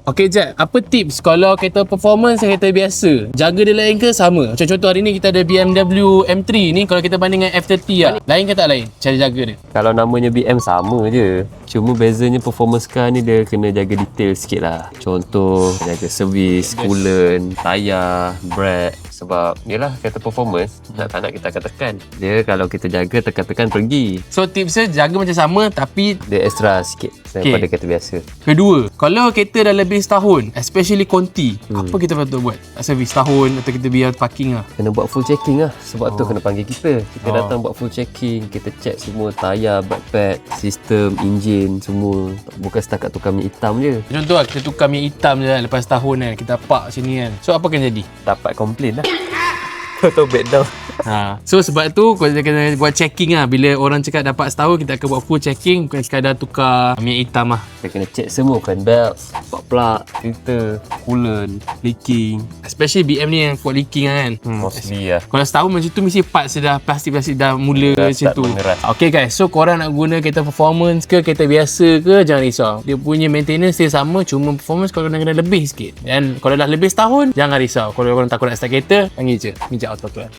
Okay Jad, apa tips kalau kereta performance dan kereta biasa? Jaga dia lain ke sama? Macam contoh hari ni kita ada BMW M3 ni, kalau kita banding dengan F30 lah, lain ke tak lain cara jaga dia? Kalau namanya BM sama je, cuma bezanya performance car ni dia kena jaga detail sikit lah. Contoh jaga servis, coolant, tayar, brake. Sebab yelah kereta performance, tak nak kita akan tekan. Dia kalau kita jaga tekan-tekan pergi. So tipsnya jaga macam sama tapi Dia extra sikit daripada kereta biasa. kedua, kalau kereta dah lebih setahun, especially Conti, apa kita patut buat? Servis setahun atau kita biar parking lah? Kena buat full checking lah. Sebab tu kena panggil kita. Kita datang buat full checking. Kita check semua tayar, brake pad, sistem, enjin semua. Bukan setakat tukar minyak hitam je. Contoh lah, kita tukar minyak hitam je kan, lepas setahun kan, kita park sini kan. So apa akan jadi? Dapat komplain lah. Atau back down. So sebab tu kita kena buat checking lah. Bila orang cakap dapat setahun, kita akan buat full checking. Bukan sekadar tukar minyak hitam lah. Kita kena check semua kan. Belt, spark plug, filter, coolant, leaking. Especially BM ni yang buat leaking lah kan. Mostly lah. Kalau setahun macam tu, mesti parts dah plastik-plastik dah mula macam tu. mengeras. Okay guys, so korang nak guna kereta performance ke kereta biasa ke, jangan risau. Dia punya maintenance dia sama, cuma performance korang kena lebih sikit. Dan kalau dah lebih setahun, jangan risau. Kalau korang takut nak start kereta, panggil je Mijak Auto Club.